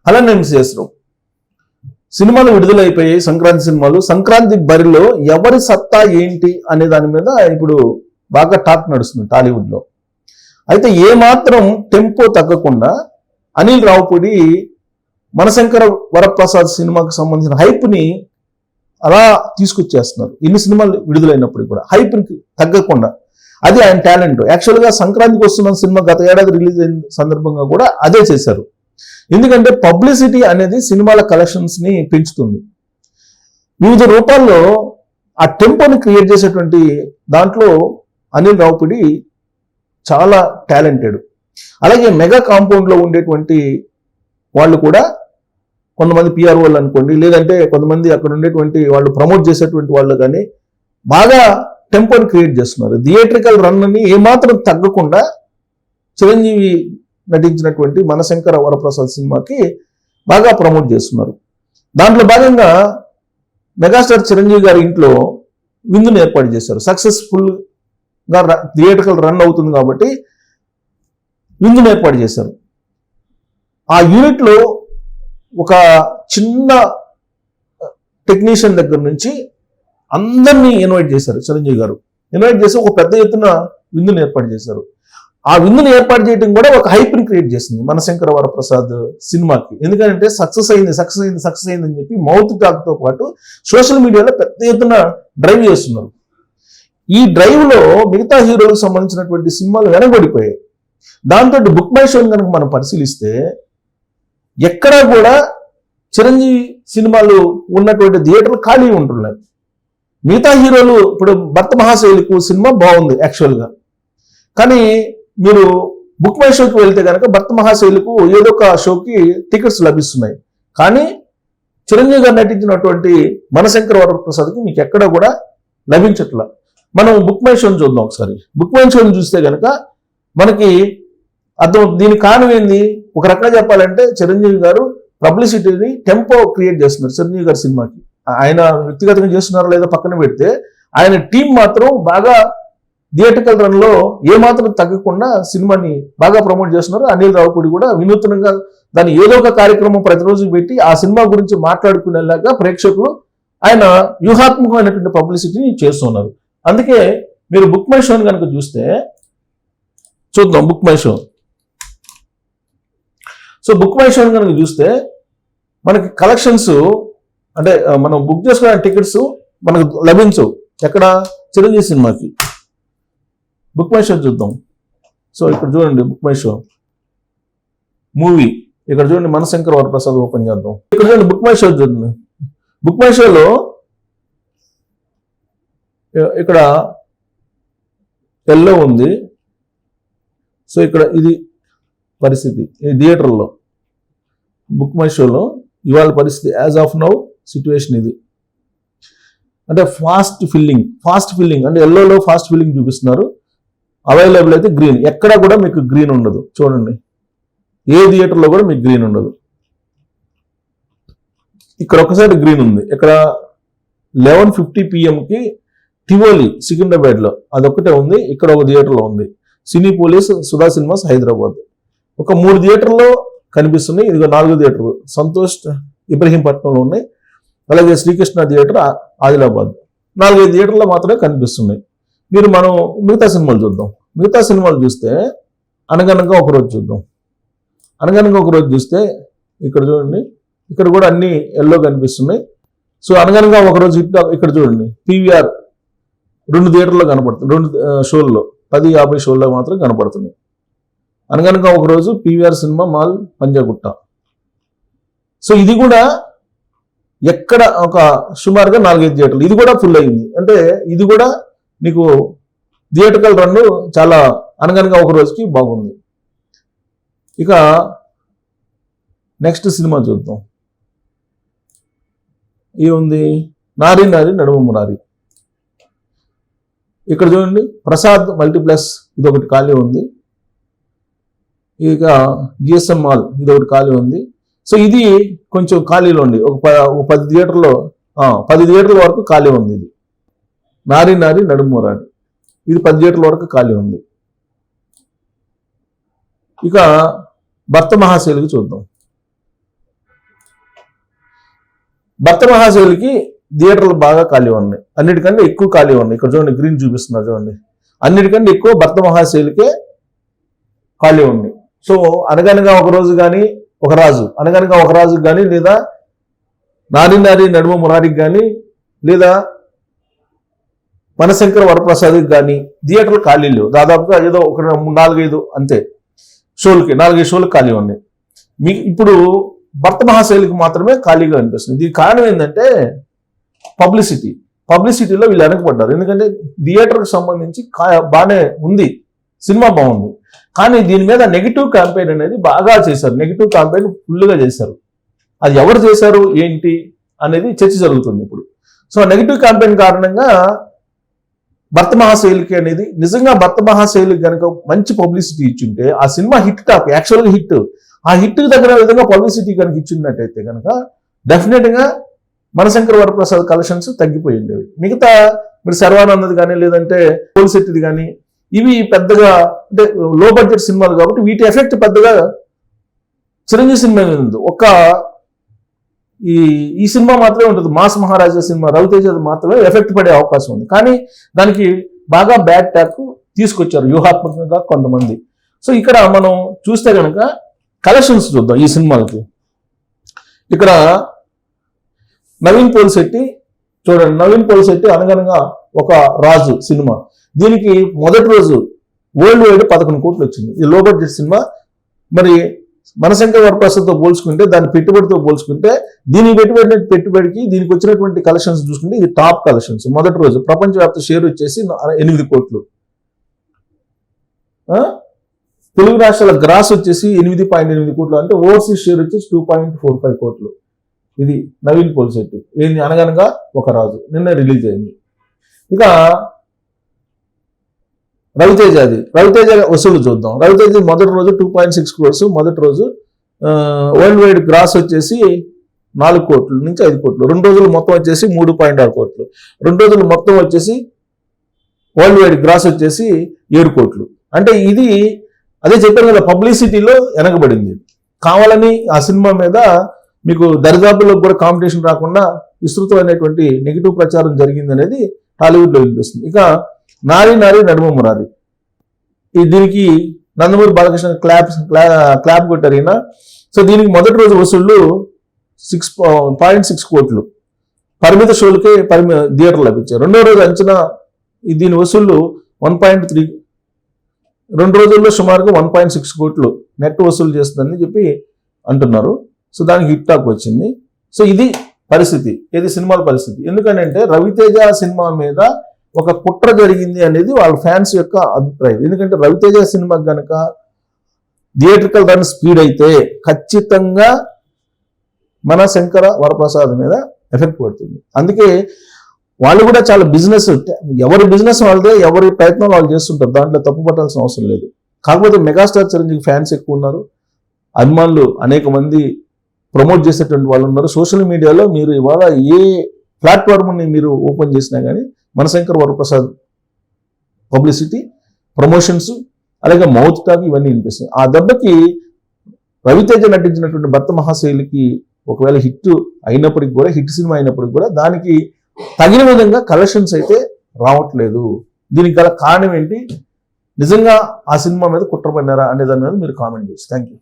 అలా నేను చేస్తున్నాం. సినిమాలు విడుదలైపోయాయి, సంక్రాంతి సినిమాలు. సంక్రాంతి బరిలో ఎవరి సత్తా ఏంటి అనే దాని మీద ఇప్పుడు బాగా టాక్ నడుస్తుంది టాలీవుడ్లో. అయితే ఏమాత్రం టెంపో తగ్గకుండా అనిల్ రావుపూడి మనశంకర వరప్రసాద్ సినిమాకు సంబంధించిన హైప్ని అలా తీసుకొచ్చేస్తున్నారు. ఎన్ని సినిమాలు విడుదలైనప్పుడు కూడా హైప్కి తగ్గకుండా. అది ఆయన టాలెంట్. యాక్చువల్గా సంక్రాంతికి వస్తున్న సినిమా గత ఏడాది రిలీజ్ అయిన సందర్భంగా కూడా అదే చేశారు. ఎందుకంటే పబ్లిసిటీ అనేది సినిమాల కలెక్షన్స్ని పెంచుతుంది. వివిధ రూపాల్లో ఆ టెంపోని క్రియేట్ చేసేటువంటి దాంట్లో అనిల్ రావుపూడి చాలా టాలెంటెడ్. అలాగే మెగా కాంపౌండ్లో ఉండేటువంటి వాళ్ళు కూడా కొంతమంది పిఆర్ఓలు అనుకోండి, లేదంటే కొంతమంది అక్కడ ఉండేటువంటి వాళ్ళు ప్రమోట్ చేసేటువంటి వాళ్ళు కానీ బాగా టెంపోని క్రియేట్ చేస్తున్నారు. థియేట్రికల్ రన్ని ఏమాత్రం తగ్గకుండా చిరంజీవి నటించినటువంటి మనశంకర వరప్రసాద్ సినిమాకి బాగా ప్రమోట్ చేస్తున్నారు. దాంట్లో భాగంగా మెగాస్టార్ చిరంజీవి గారి ఇంట్లో విందును ఏర్పాటు చేశారు. సక్సెస్ఫుల్గా థియేట్రికల్ రన్ అవుతుంది కాబట్టి విందును ఏర్పాటు చేశారు. ఆ యూనిట్లో ఒక చిన్న టెక్నీషియన్ దగ్గర నుంచి అందరినీ ఇన్వైట్ చేశారు. చిరంజీవి గారు ఇన్వైట్ చేసి ఒక పెద్ద ఎత్తున విందును ఏర్పాటు చేశారు. ఆ విందును ఏర్పాటు చేయడం కూడా ఒక హైప్ని క్రియేట్ చేసింది మనశంకర వరప్రసాద్ సినిమాకి. ఎందుకంటే సక్సెస్ అయింది అని చెప్పి మౌత్ టాక్తో పాటు సోషల్ మీడియాలో పెద్ద ఎత్తున డ్రైవ్ చేస్తున్నారు. ఈ డ్రైవ్లో మిగతా హీరోలకు సంబంధించినటువంటి సినిమాలు వెనబడిపోయాయి. దాంతో బుక్ మై షోని కనుక మనం పరిశీలిస్తే ఎక్కడా కూడా చిరంజీవి సినిమాలు ఉన్నటువంటి థియేటర్లు ఖాళీ ఉంటున్నారు. మిగతా హీరోలు ఇప్పుడు భర్త మహాశైలికు సినిమా బాగుంది యాక్చువల్గా, కానీ మీరు బుక్ మై షోకి వెళ్తే కనుక భర్త మహాశైలికు ఏదో ఒక షోకి టికెట్స్ లభిస్తున్నాయి. కానీ చిరంజీవి గారు నటించినటువంటి మనశంకర వరప్రసాద్కి మీకు ఎక్కడ కూడా లభించట్లా. మనం బుక్ మై షోని చూద్దాం ఒకసారి. బుక్ మై షోని చూస్తే కనుక మనకి అర్థం. దీనికి కారణం ఏంది? ఒక రకంగా చెప్పాలంటే చిరంజీవి గారు పబ్లిసిటీని టెంపో క్రియేట్ చేస్తున్నారు చిరంజీవి గారి సినిమాకి. ఆయన వ్యక్తిగతంగా చేస్తున్నారో లేదో పక్కన పెడితే ఆయన టీం మాత్రం బాగా థియేట్రికల్ రన్లో ఏమాత్రం తగ్గకుండా సినిమాని బాగా ప్రమోట్ చేస్తున్నారు. అనిల్ రావుపూడి కూడా వినూత్నంగా దాన్ని ఏదో ఒక కార్యక్రమం ప్రతిరోజు పెట్టి ఆ సినిమా గురించి మాట్లాడుకునేలాగా ప్రేక్షకులు ఆయన వ్యూహాత్మకమైనటువంటి పబ్లిసిటీని చేస్తున్నారు. అందుకే మీరు బుక్ మై షోని కనుక చూద్దాం. Book my show. So book my షోని కనుక చూస్తే మనకి కలెక్షన్స్ అంటే మనం బుక్ చేసుకునే టికెట్స్ మనకు లభించవు. ఎక్కడ? చిరంజీవి సినిమాకి. బుక్ మై షో చూద్దాం. సో ఇక్కడ చూడండి బుక్ మై షో మూవీ. ఇక్కడ చూడండి మనశంకర వరప్రసాద్ ఓపెన్ చేద్దాం. ఇక్కడ చూడండి బుక్ మై షో చూడండి. బుక్ మై షోలో ఇక్కడ ఎల్లో ఉంది. సో ఇక్కడ ఇది పరిస్థితి ఈ థియేటర్లో. బుక్ మై షోలో ఇవాళ పరిస్థితి యాజ్ ఆఫ్ నౌ సిచ్యువేషన్ ఇది. అంటే ఫాస్ట్ ఫిల్లింగ్ అంటే ఎల్లోలో ఫాస్ట్ ఫిల్లింగ్ చూపిస్తున్నారు. అవైలబుల్ అయితే గ్రీన్. ఎక్కడ కూడా మీకు గ్రీన్ ఉండదు. చూడండి ఏ థియేటర్లో కూడా మీకు గ్రీన్ ఉండదు. ఇక్కడ ఒకసారి గ్రీన్ ఉంది. ఇక్కడ 11:50 PM టివోలి సికింద్రాబాద్లో అదొక్కటే ఉంది. ఇక్కడ ఒక థియేటర్లో ఉంది. సినీ పోలీస్ సుధా సినిమాస్ హైదరాబాద్. ఒక 3 థియేటర్లో కనిపిస్తున్నాయి. ఇదిగో 4వ థియేటర్ సంతోష్ ఇబ్రహీంపట్నంలో ఉన్నాయి. అలాగే శ్రీకృష్ణ థియేటర్ ఆదిలాబాద్. 4-5 థియేటర్లో మాత్రమే కనిపిస్తున్నాయి. మనం మిగతా సినిమాలు చూద్దాం. మిగతా సినిమాలు చూస్తే అనగనగా ఒకరోజు చూద్దాం. అనగనగా ఒకరోజు చూస్తే ఇక్కడ చూడండి, ఇక్కడ కూడా అన్ని ఎల్లో కనిపిస్తున్నాయి. సో అనగనగా ఒకరోజు ఇక్కడ చూడండి PVR 2 థియేటర్లో కనపడుతుంది. 2 షోల్లో 10:50 షోల్లో మాత్రం కనపడుతున్నాయి. అనగనగా ఒకరోజు PVR cinema mall Panjagutta. So ఇది కూడా ఎక్కడ ఒక సుమారుగా 4-5 థియేటర్లు. ఇది కూడా ఫుల్ అయింది. అంటే ఇది కూడా నీకు థియేటర్కల్ రన్ చాలా అనగనగా ఒక రోజుకి బాగుంది. ఇక నెక్స్ట్ సినిమా చూద్దాం. ఏముంది? నారి నారి నడుమ మురారి. ఇక్కడ చూడండి ప్రసాద్ మల్టీప్లెక్స్ ఇదొకటి ఖాళీ ఉంది. ఇక GSM మాల్ ఇదొకటి ఖాళీ ఉంది. సో ఇది కొంచెం ఖాళీలో ఉంది. ఒక 10 థియేటర్లో 10 థియేటర్ల వరకు ఖాళీ ఉంది. ఇది నారి నారి నడుమ మురారి. ఇది 10 థియేటర్ల వరకు ఖాళీ ఉంది. ఇక భర్త మహాశైలికి చూద్దాం. భక్త మహాశైలికి థియేటర్లు బాగా ఖాళీ ఉన్నాయి, అన్నిటికంటే ఎక్కువ ఖాళీ ఉన్నాయి. ఇక్కడ చూడండి గ్రీన్ చూపిస్తున్నారు చూడండి, అన్నిటికంటే ఎక్కువ భక్త మహాశైలికే ఖాళీ ఉంది. సో అనగనగా ఒక రోజు కానీ ఒక రాజు, అనగనగా ఒక రాజుకి కానీ, లేదా నారి నారి నడుమ మురారికి కానీ, లేదా మనశంకర వరప్రసాద్కి కానీ థియేటర్లు ఖాళీ లేవు. దాదాపుగా ఏదో ఒక 4-5 అంతే షోలకి, 4-5 షోలకు ఖాళీ ఉన్నాయి. ఇప్పుడు భక్త మహాశైలికి మాత్రమే ఖాళీగా అనిపిస్తుంది. దీనికి కారణం ఏంటంటే పబ్లిసిటీలో వీళ్ళు వెనకబడ్డారు. ఎందుకంటే థియేటర్కి సంబంధించి బాగానే ఉంది, సినిమా బాగుంది, కానీ దీని మీద నెగిటివ్ క్యాంపెయిన్ అనేది బాగా చేశారు. నెగిటివ్ క్యాంపెయిన్ ఫుల్గా చేశారు. అది ఎవరు చేశారు ఏంటి అనేది చర్చ జరుగుతుంది ఇప్పుడు. సో నెగిటివ్ క్యాంపెయిన్ కారణంగా భక్త మహాశైలికి అనేది, నిజంగా భక్త మహాశైలికి కనుక మంచి పబ్లిసిటీ ఇచ్చింటే ఆ సినిమా హిట్ టాక్, యాక్చువల్గా హిట్, ఆ హిట్కి దగ్గర విధంగా పబ్లిసిటీ కనుక ఇచ్చినట్టయితే కనుక డెఫినెట్గా మనశంకర వరప్రసాద్ కలెక్షన్స్ తగ్గిపోయి ఉండేవి. మిగతా మీరు శర్వానందది కానీ, లేదంటే పోలిశెట్టిది కానీ, ఇవి పెద్దగా అంటే లో బడ్జెట్ సినిమాలు కాబట్టి వీటి ఎఫెక్ట్ పెద్దగా చిరంజీవి సినిమా మీద ఉంది. ఈ సినిమా మాత్రమే ఉంటుంది, మాస్ మహారాజా సినిమా రవితేజ మాత్రమే ఎఫెక్ట్ పడే అవకాశం ఉంది. కానీ దానికి బాగా బ్యాడ్ ట్యాక్ తీసుకొచ్చారు వ్యూహాత్మకంగా కొంతమంది. సో ఇక్కడ మనం చూస్తే కనుక కలెక్షన్స్ చూద్దాం ఈ సినిమాలకి. ఇక్కడ నవీన్ పోలిశెట్టి చూడండి, నవీన్ పోలిశెట్టి అనగనగా ఒక రాజు సినిమా, దీనికి మొదటి రోజు వరల్డ్ వైడ్ 11 కోట్లు వచ్చింది. ఇది లో బడ్జెట్ సినిమా. మరి మనశంకర వరప్రసాద్తో పోల్చుకుంటే, దాని పెట్టుబడితో పోల్చుకుంటే, దీనికి పెట్టుబడికి దీనికి వచ్చినటువంటి కలెక్షన్స్ చూసుకుంటే ఇది టాప్ కలెక్షన్స్. మొదటి రోజు ప్రపంచవ్యాప్త షేర్ వచ్చేసి 8 కోట్లు, తెలుగు రాష్ట్రాల గ్రాస్ వచ్చేసి 8.8 కోట్లు, అంటే ఓవర్సీస్ షేర్ వచ్చేసి 2.45 కోట్లు. ఇది నవీన్ పోలిశెట్టి, ఏంది అనగనగా ఒక రాజు, నిన్న రిలీజ్ అయింది. ఇక రవితేజ వసూలు చూద్దాం. రవితేజ మొదటి రోజు 2.6 క్రోర్స్ మొదటి రోజు. వరల్డ్ వైడ్ గ్రాస్ వచ్చేసి 4 కోట్ల నుంచి 5 కోట్లు. 2 రోజులు మొత్తం వచ్చేసి 3.6 కోట్లు. 2 రోజులు మొత్తం వచ్చేసి వరల్డ్ వైడ్ గ్రాస్ వచ్చేసి 7 కోట్లు. అంటే ఇది అదే చెప్పాను కదా, పబ్లిసిటీలో వెనకబడింది. కావాలని ఆ సినిమా మీద మీకు దరిదాపుల్లో కూడా కాంపిటీషన్ రాకుండా విస్తృతమైనటువంటి నెగిటివ్ ప్రచారం జరిగింది అనేది టాలీవుడ్లో వినిపిస్తుంది. ఇక నారి నారి నడుమ మురారి, దీనికి నందమూరి బాలకృష్ణ క్లాప్ కొట్టారు ఈయన. సో దీనికి మొదటి రోజు వసూళ్లు 6.6 కోట్లు, పరిమిత షోలకే థియేటర్లు లభించాయి. రెండో రోజు అంచనా దీని వసూళ్లు 1.3, 2 రోజుల్లో సుమారుగా 1.6 కోట్లు నెట్ వసూలు చేస్తుందని చెప్పి అంటున్నారు. సో దానికి హిట్ టాక్ వచ్చింది. సో ఇది పరిస్థితి, ఇది సినిమాల పరిస్థితి. ఎందుకంటే రవితేజ సినిమా మీద ఒక కుట్ర జరిగింది అనేది వాళ్ళ ఫ్యాన్స్ యొక్క అభిప్రాయం. ఎందుకంటే రవితేజ సినిమా కనుక థియేట్రికల్ రన్ స్పీడ్ అయితే ఖచ్చితంగా మనశంకర వరప్రసాద్ మీద ఎఫెక్ట్ పడుతుంది. అందుకే వాళ్ళు కూడా చాలా బిజినెస్, ఎవరి బిజినెస్ వాళ్ళదే, ఎవరి ప్రయత్నం వాళ్ళు చేస్తుంటారు, దాంట్లో తప్పు పట్టాల్సిన అవసరం లేదు. కాకపోతే మెగాస్టార్ చిరంజీవి ఫ్యాన్స్ ఎక్కువ ఉన్నారు, అభిమానులు అనేక మంది ప్రమోట్ చేసేటువంటి వాళ్ళు ఉన్నారు. సోషల్ మీడియాలో మీరు ఇవాళ ఏ ప్లాట్ఫామ్ని మీరు ఓపెన్ చేసినా కానీ మనశంకర్ వరప్రసాద్ పబ్లిసిటీ, ప్రమోషన్స్, అలాగే మౌత్ టాక్ ఇవన్నీ వినిపిస్తాయి. ఆ దెబ్బకి రవితేజ నటించినటువంటి భక్త మహాశైలికి ఒకవేళ హిట్ అయినప్పటికి కూడా, హిట్ సినిమా అయినప్పటికి కూడా దానికి తగిన విధంగా కలెక్షన్స్ అయితే రావట్లేదు. దీనికి గల కారణం ఏంటి, నిజంగా ఆ సినిమా మీద కుట్ర పడినారా అనే దాని మీద మీరు కామెంట్ చేసి థ్యాంక్ యూ.